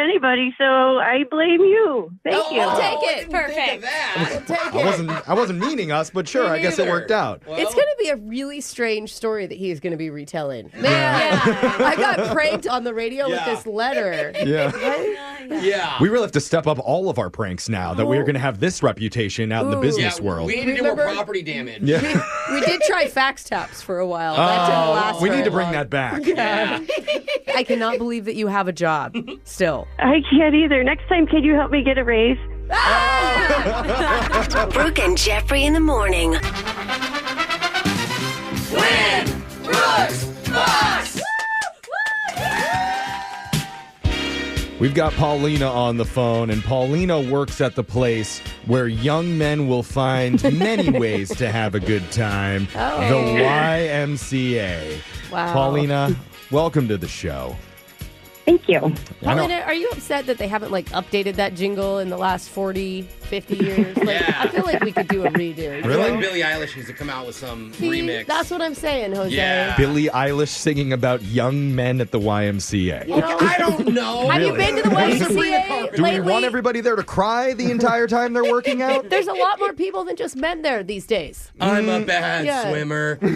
so I blame you. Thank you. We'll take it. Perfect. I wasn't meaning us, but sure, I guess it worked out. Well, It's going to be a really strange story that he's going to be retelling. Man, I got pranked on the radio with this letter. Yeah. We really have to step up all of our pranks now that we're going to have this reputation out in the business world. We need to do more property damage. Yeah. We did try fax taps for a while. That didn't last we very need to bring long. that back. Yeah. I cannot believe that you have a job still. I can't either. Next time, can you help me get a raise? Brooke and Jeffrey in the morning. Win! Brooks! Box! We've got Paulina on the phone, and Paulina works at the place where young men will find many ways to have a good time. The YMCA. Wow. Paulina, welcome to the show. Thank you. Paulina, are you upset that they haven't updated that jingle in the last 40, 50 years? I feel like we could do a redo. I feel like Billie Eilish needs to come out with some remix. That's what I'm saying, Jose. Yeah. Billie Eilish singing about young men at the YMCA. You know? I don't know. Have you been to the YMCA Do we lately? want everybody there to cry the entire time they're working out? There's a lot more people than just men there these days. I'm a bad swimmer. See?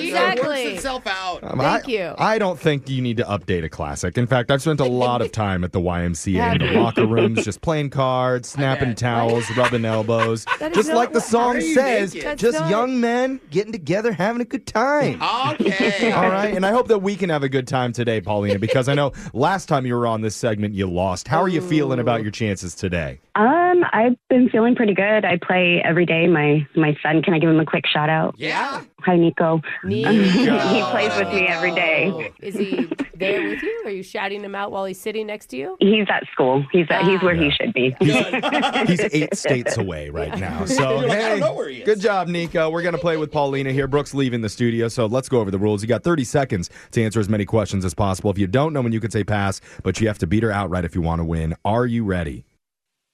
Exactly. It works itself out. Thank you. I don't think you need to update a classic. In fact, I've spent a lot of time at the YMCA in the locker rooms, just playing cards, snapping towels, rubbing elbows. Just like the song says, just young men getting together, having a good time. Okay. All right, and I hope that we can have a good time today, Paulina, because I know last time you were on this segment, you lost. How are you feeling about your chances today? I've been feeling pretty good. I play every day. My son, can I give him a quick shout out? Yeah. Hi, Nico. Nico. He plays with me every day. Is he there with you? Are you shouting him out while he's sitting next to you? He's at school. He's where he should be. He's 8 states away right now. So, I hey, don't know where he is. good job, Nico. We're going to play with Paulina here. Brooke's leaving the studio, so let's go over the rules. You got 30 seconds to answer as many questions as possible. If you don't know when you can say pass, but you have to beat her outright if you want to win. Are you ready?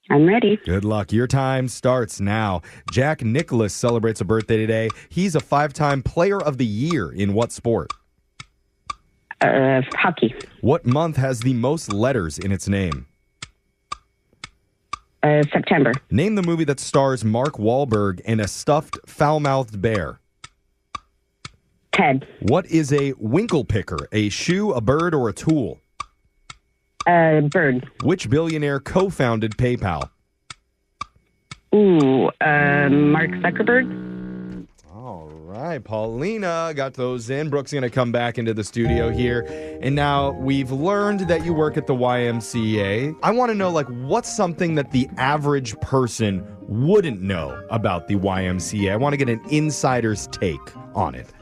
I'm ready. Good luck. Your time starts now. Jack Nicklaus celebrates a birthday today. He's a 5-time player of the year in what sport? Hockey. What month has the most letters in its name? September. Name the movie that stars Mark Wahlberg and a stuffed foul-mouthed bear. Ted. What is a winkle picker? A shoe, a bird, or a tool? Bird. Which billionaire co-founded PayPal? Mark Zuckerberg. All right, Paulina got those in. Brooke's going to come back into the studio here. And now we've learned that you work at the YMCA. I want to know, what's something that the average person wouldn't know about the YMCA? I want to get an insider's take on it.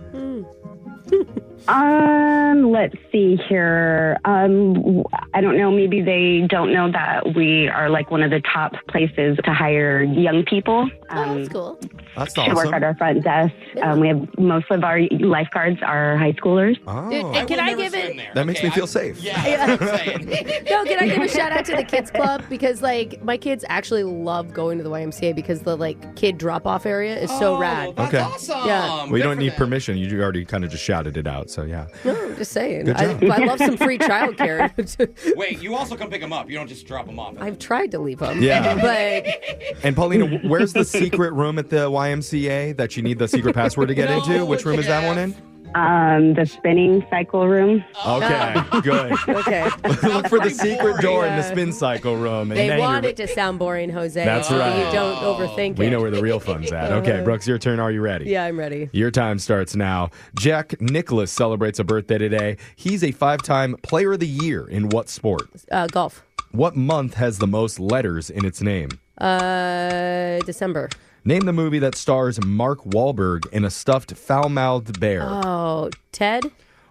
Let's see here. I don't know. Maybe they don't know that we are one of the top places to hire young people. That's cool. That's To awesome. work at our front desk. We have most of our lifeguards are high schoolers. Oh. Dude, and can I give it? That makes me feel safe. Yeah, that's what I'm saying. No, can I give a shout out to the kids club? Because my kids actually love going to the YMCA because the kid drop off area is so rad. That's Okay. awesome. Yeah. Well, you don't need permission. You already kind of just shouted it out, so yeah. No, I'm just saying. Good job. I love some free childcare. Wait, you also come pick them up. You don't just drop them off. I've tried to leave them. Yeah. But And Paulina, where's the secret room at the YMCA that you need the secret password to get into? Which room is that one in? The spinning cycle room. Okay, good. Okay. Look for the secret door in the spin cycle room. And They now want you're- it to sound boring, Jose. That's so right. You don't overthink We it. know where the real fun's at. Okay, Brooks, your turn. Are you ready? Yeah, I'm ready. Your time starts now. Jack Nicklaus celebrates a birthday today. He's a 5-time Player of the Year in what sport? Golf. What month has the most letters in its name? December. Name the movie that stars Mark Wahlberg in a stuffed foul-mouthed bear. Oh, Ted?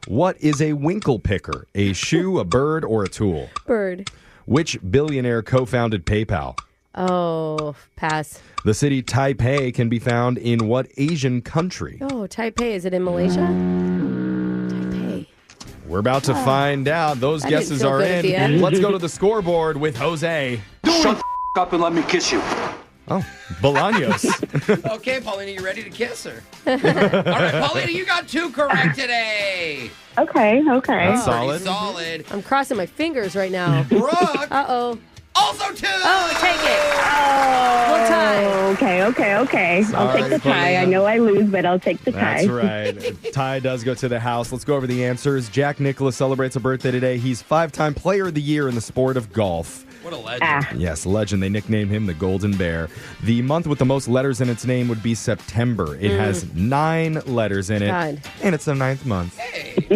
What is a winkle picker? A shoe, a bird, or a tool? Bird. Which billionaire co-founded PayPal? Oh, pass. The city Taipei can be found in what Asian country? Oh, Taipei. Is it in Malaysia? Taipei. We're about to find out. Those That didn't guesses feel are good at the in. end. Let's go to the scoreboard with Jose. Shut the up and let me kiss you. Oh, Bolaños. Okay, Paulina, you ready to kiss her? All right, Paulina, you got 2 correct today. Okay. That's solid. Solid. I'm crossing my fingers right now. Brooke. Uh-oh. Also 2. Oh, take it. We'll tie. Okay. I'll Sorry, take the tie. Paulina. I know I lose, but I'll take the tie. That's right. Ty does go to the house. Let's go over the answers. Jack Nicklaus celebrates a birthday today. He's 5-time Player of the Year in the sport of golf. What a legend. Yes, legend. They nicknamed him the Golden Bear. The month with the most letters in its name would be September. It has 9 letters in it. God. And it's the 9th month.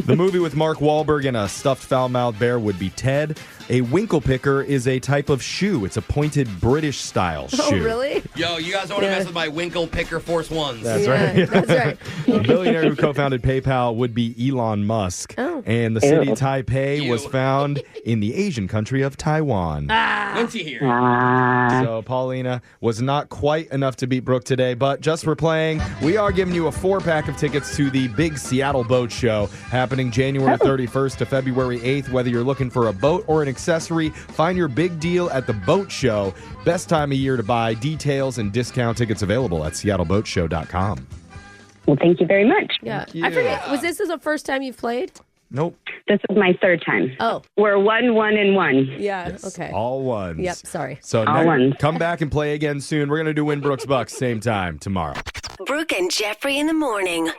The movie with Mark Wahlberg and a stuffed foul-mouthed bear would be Ted. A winkle picker is a type of shoe. It's a pointed British-style shoe. Oh, really? Yo, you guys don't want to mess with my winkle picker Force Ones. That's right. That's right. The billionaire who co-founded PayPal would be Elon Musk. Oh. And the city Ew. Taipei was found in the Asian country of Taiwan. When's he here? So Paulina was not quite enough to beat Brooke today, but just for playing, we are giving you a 4-pack of tickets to the big Seattle Boat Show happening January 31st to February 8th. Whether you're looking for a boat or an accessory, find your big deal at the boat show. Best time of year to buy. Details and discount tickets available at seattleboatshow.com. Well, thank you very much. Yeah. I forget. Was this the first time you've played? Nope. This is my 3rd time. Oh. We're 1, 1, and 1. Yeah. Yes, Okay. all ones. Yep. Sorry. So All ones. come back and play again soon. We're going to do Win Brooks Bucks same time tomorrow. Brooke and Jeffrey in the morning.